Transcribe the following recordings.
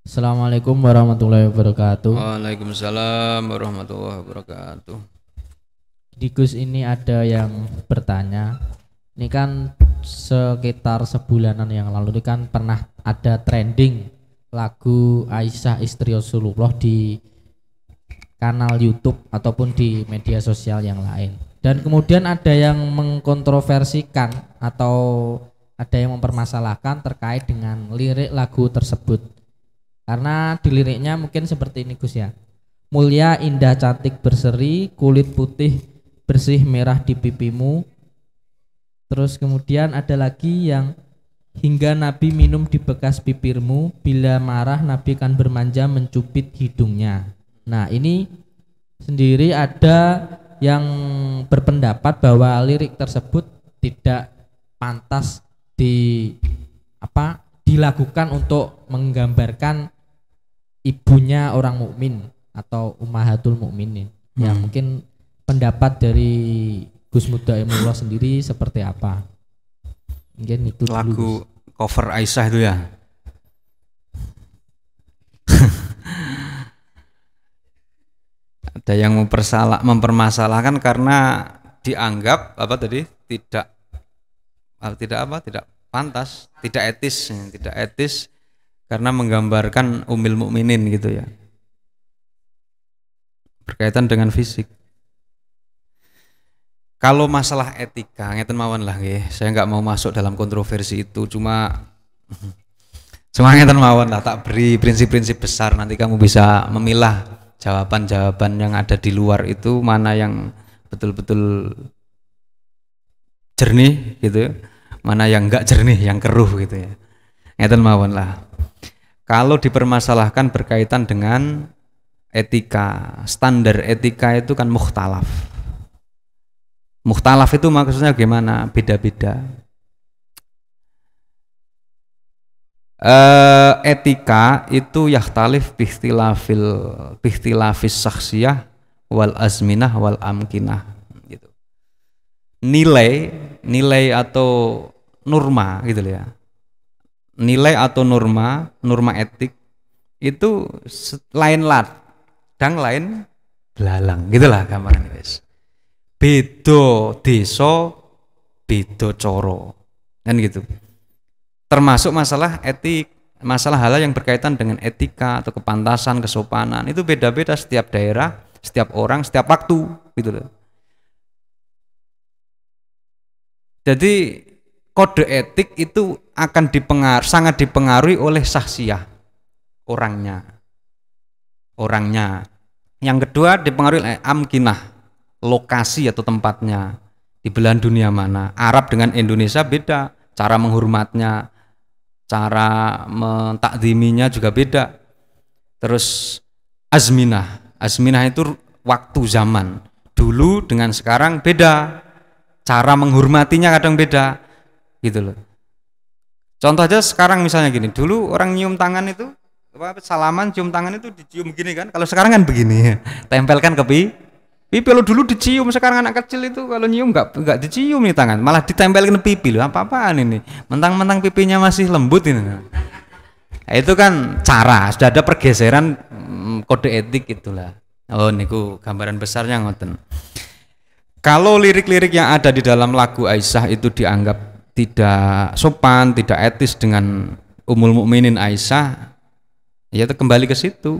Assalamualaikum warahmatullahi wabarakatuh. Waalaikumsalam warahmatullahi wabarakatuh. Di Gus ini ada yang bertanya, ini kan sekitar sebulanan yang lalu ini kan pernah ada trending lagu Aisyah istri Rasulullah di kanal YouTube ataupun di media sosial yang lain. Dan kemudian ada yang mengkontroversikan atau ada yang mempermasalahkan terkait dengan lirik lagu tersebut. Karena di liriknya mungkin seperti ini Gus ya. Mulia, indah, cantik, berseri, kulit putih, bersih, merah di pipimu. Terus kemudian ada lagi yang hingga Nabi minum di bekas bibirmu, bila marah Nabi kan bermanja mencubit hidungnya. Nah ini sendiri ada yang berpendapat bahwa lirik tersebut tidak pantas dilakukan untuk menggambarkan ibunya orang mukmin atau ummahatul mukminin. Yang mungkin pendapat dari Gus Mudaimullah sendiri seperti apa? Mungkin itu lagu dulu. Cover Aisyah itu ya. Ada yang mempermasalahkan karena dianggap tidak pantas, tidak etis karena menggambarkan Ummul Mukminin gitu ya, berkaitan dengan fisik. Kalau masalah etika ngeten mawon lah nggih, saya nggak mau masuk dalam kontroversi itu, cuma ngeten mawon lah, tak beri prinsip-prinsip besar, nanti kamu bisa memilah jawaban-jawaban yang ada di luar itu mana yang betul-betul jernih gitu, mana yang enggak jernih, yang keruh gitu ya. Ngeten mawon lah. Kalau dipermasalahkan berkaitan dengan etika, standar etika itu kan mukhtalaf. Mukhtalaf itu maksudnya gimana? Beda-beda. Etika itu yahtalif bihtilafis syakhsiyah wal azminah wal amkinah gitu. Nilai atau norma gitu ya. Nilai atau norma etik itu lain ladang lain belalang gitulah gambarannya guys. Beda desa beda coro kan gitu. Termasuk masalah etik, masalah hal yang berkaitan dengan etika atau kepantasan, kesopanan itu beda-beda setiap daerah, setiap orang, setiap waktu gitu loh. Jadi kode etik itu akan sangat dipengaruhi oleh syakhsiyah orangnya. Yang kedua dipengaruhi oleh amkinah, lokasi atau tempatnya, di belahan dunia mana. Arab dengan Indonesia beda, cara menghormatnya, cara mentakdiminya juga beda. Terus azminah itu waktu zaman. Dulu dengan sekarang beda, cara menghormatinya kadang beda gitu loh. Contoh aja sekarang misalnya gini, dulu orang nyium tangan itu salaman cium tangan itu dicium gini kan, kalau sekarang kan begini, tempelkan ke pipi. Kalau dulu dicium, sekarang anak kecil itu kalau nyium nggak dicium nih tangan, malah ditempelkan pipi loh. Apa-apaan ini, mentang-mentang pipinya masih lembut ini. Nah, itu kan cara, sudah ada pergeseran kode etik itulah. Oh niku gambaran besarnya ngoten. Kalau lirik-lirik yang ada di dalam lagu Aisyah itu dianggap tidak sopan, tidak etis dengan Ummul Mukminin Aisyah, ya itu kembali ke situ.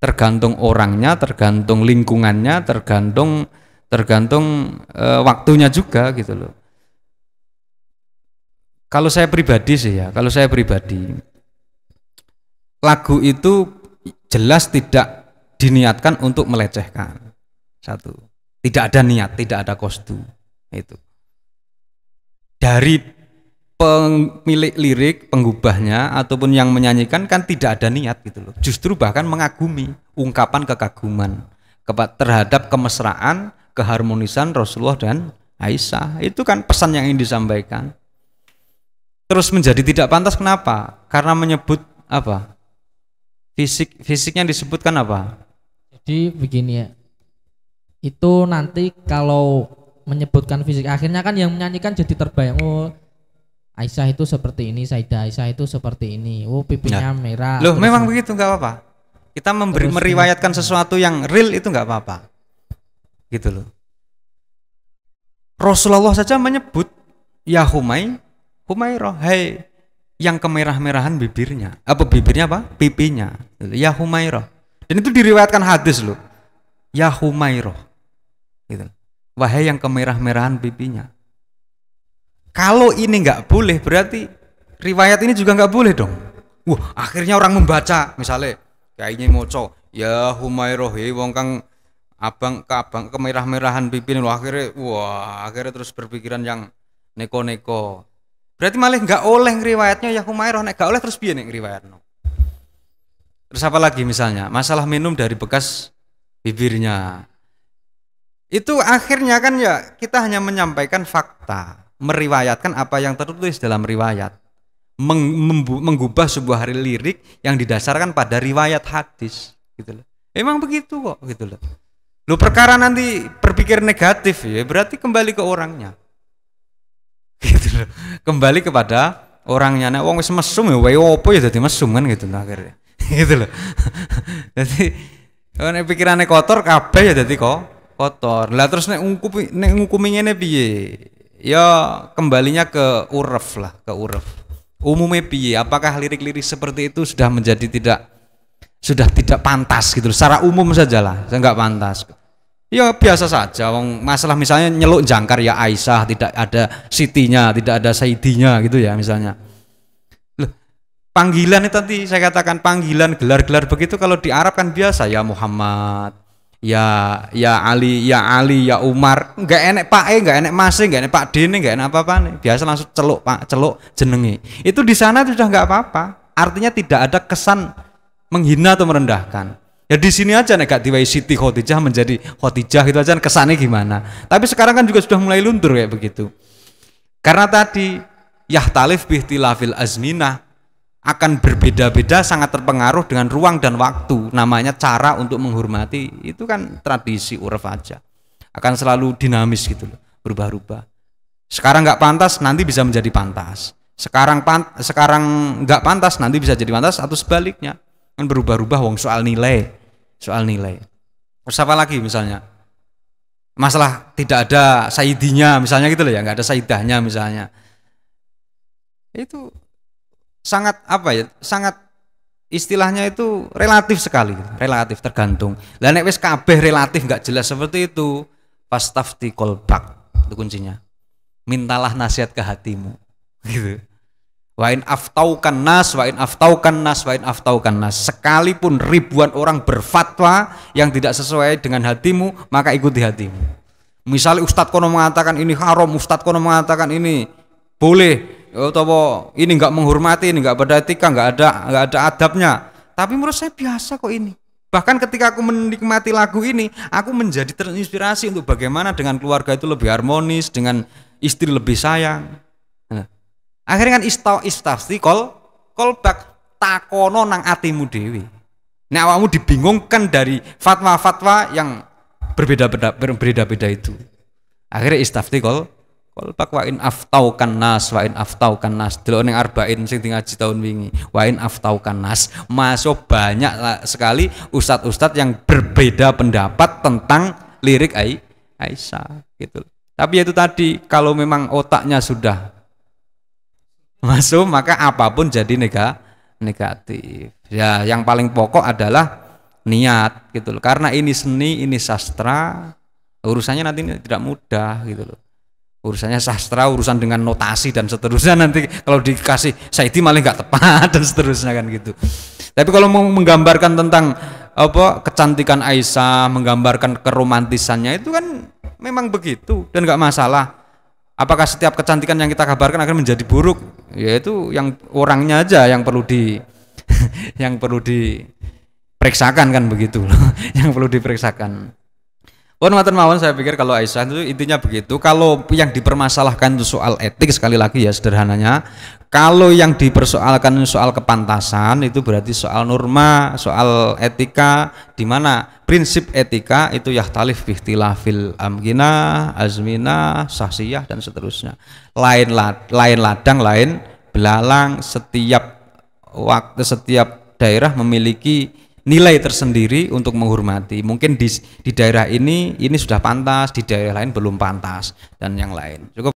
Tergantung orangnya, tergantung lingkungannya, tergantung waktunya juga gitu loh. Kalau saya pribadi, lagu itu jelas tidak diniatkan untuk melecehkan. Satu, tidak ada niat, tidak ada kostum itu. Dari pemilik lirik, penggubahnya ataupun yang menyanyikan kan tidak ada niat gitu loh. Justru bahkan mengagumi, ungkapan kekaguman terhadap kemesraan, keharmonisan Rasulullah dan Aisyah. Itu kan pesan yang ingin disampaikan. Terus menjadi tidak pantas kenapa? Karena menyebut apa? Fisiknya disebutkan apa? Jadi begini ya. Itu nanti kalau menyebutkan fisik akhirnya kan yang menyanyikan jadi terbayang, oh Aisyah itu seperti ini, Sayyidah Aisyah itu seperti ini. Oh, pipinya merah. Loh, terus memang begitu, nggak apa-apa. Kita meriwayatkan sesuatu yang real itu nggak apa-apa. Gitu loh. Rasulullah saja menyebut ya Humairah, hai yang kemerah-merahan bibirnya. Apa bibirnya apa? Pipinya. Ya Humairah. Dan itu diriwayatkan hadis loh. Ya Humairah. Gitu. Wahai yang kemerah-merahan pipinya. Kalau ini nggak boleh, berarti riwayat ini juga nggak boleh dong. Wah, akhirnya orang membaca, misalnya kayaknya moco, ya Humairah, wong kang abang kemerah-merahan pipi loh, akhirnya terus berpikiran yang neko-neko. Berarti malah nggak oleh riwayatnya ya Humairah, nggak oleh terus piye nih riwayatnya. Terus apa lagi misalnya, masalah minum dari bekas bibirnya. Itu akhirnya kan ya kita hanya menyampaikan fakta, meriwayatkan apa yang tertulis dalam riwayat, menggubah sebuah lirik yang didasarkan pada riwayat hadis, gitu loh. Emang begitu kok, gitu loh. Lu perkara nanti berpikir negatif ya, berarti kembali ke orangnya, gitu loh. Kembali kepada orangnya. Nek wong wis mesum ya wae opo ya dadi mesum kan gitu loh akhirnya, gitu loh. Jadi nek pikirannya kotor kabeh ya dadi kok kotor. Lah terus nek ngukumi ngene piye? Ya kembalinya ke uruf lah, ke uruf. Umumnya piye? Apakah lirik-lirik seperti itu sudah tidak pantas gitu loh. Secara umum saja lah, enggak pantas. Ya biasa saja. Masalah misalnya nyeluk jangkar ya Aisyah, tidak ada sitinya, tidak ada sayyidinya gitu ya misalnya. Loh, panggilan itu tadi saya katakan panggilan gelar-gelar begitu kalau di Arab kan biasa ya Muhammad, ya Ali, ya Umar, nggak enek Pak nggak enek Mas, nggak enek Pak Dene, nggak enek apa-apa nih. Biasa langsung celuk Pak, celuk jenenge. Itu di sana sudah nggak apa-apa. Artinya tidak ada kesan menghina atau merendahkan. Ya di sini aja nek gak diwai Siti Khadijah menjadi Khadijah itu aja kesannya gimana. Tapi sekarang kan juga sudah mulai luntur kayak begitu. Karena tadi yahtalif bihtilafil azminah, akan berbeda-beda, sangat terpengaruh dengan ruang dan waktu. Namanya cara untuk menghormati itu kan tradisi uruf aja, akan selalu dinamis gitu loh, berubah-ubah. Sekarang nggak pantas nanti bisa menjadi pantas, sekarang nggak pantas nanti bisa jadi pantas, atau sebaliknya kan berubah-ubah. Wong soal nilai. Terus apa lagi misalnya masalah tidak ada sayyidinya misalnya gitu loh ya, nggak ada sayyidahnya misalnya, itu sangat apa ya, sangat istilahnya itu relatif sekali, relatif tergantung. Lah nek wis kabeh relatif nggak jelas seperti itu, fastafti qalbak, itu kuncinya. Mintalah nasihat ke hatimu, gitu. Wa in aftaukan nas, wa in aftaukan nas, wa in aftaukan nas. Sekalipun ribuan orang berfatwa yang tidak sesuai dengan hatimu, maka ikuti hatimu. Misalnya ustadz kono mengatakan ini haram, ustadz kono mengatakan ini boleh, atau ini nggak menghormati, ini nggak pada etika, nggak ada adabnya. Tapi menurut saya biasa kok ini. Bahkan ketika aku menikmati lagu ini, aku menjadi terinspirasi untuk bagaimana dengan keluarga itu lebih harmonis, dengan istri lebih sayang. Nah, akhirnya kan istafti kolbak takono nang atimu dewi. Nek awakmu dibingungkan dari fatwa-fatwa yang berbeda-beda itu. Akhirnya istafti kolbak wa in aftaukan nas delok ning arba'in sing ngaji tahun wingi. Wa in aftaukan nas, masuk banyak sekali ustadz-ustadz yang berbeda pendapat tentang lirik Aisyah gitu. Tapi itu tadi, kalau memang otaknya sudah masuk maka apapun jadi negatif. Ya yang paling pokok adalah niat gitu loh. Karena ini seni, ini sastra, urusannya nanti tidak mudah gitu loh. Urusannya sastra, urusan dengan notasi dan seterusnya, nanti kalau dikasih saidi malah nggak tepat dan seterusnya kan gitu. Tapi kalau mau menggambarkan tentang apa kecantikan Aisyah, menggambarkan keromantisannya, itu kan memang begitu dan nggak masalah. Apakah setiap kecantikan yang kita kabarkan akan menjadi buruk? Yaitu yang orangnya aja yang perlu yang perlu diperiksakan kan begitu loh. Yang perlu diperiksakan. Matur mawon, saya pikir kalau Aisyah itu intinya begitu. Kalau yang dipermasalahkan itu soal etik, sekali lagi ya sederhananya, kalau yang dipersoalkan soal kepantasan itu berarti soal norma, soal etika, di mana prinsip etika itu yahtalif bihtilafil amkinah, azminah, sahsiyah dan seterusnya. Lain ladang, lain belalang, setiap waktu, setiap daerah memiliki nilai tersendiri untuk menghormati. Mungkin di daerah ini sudah pantas, di daerah lain belum pantas dan yang lain. Cukup.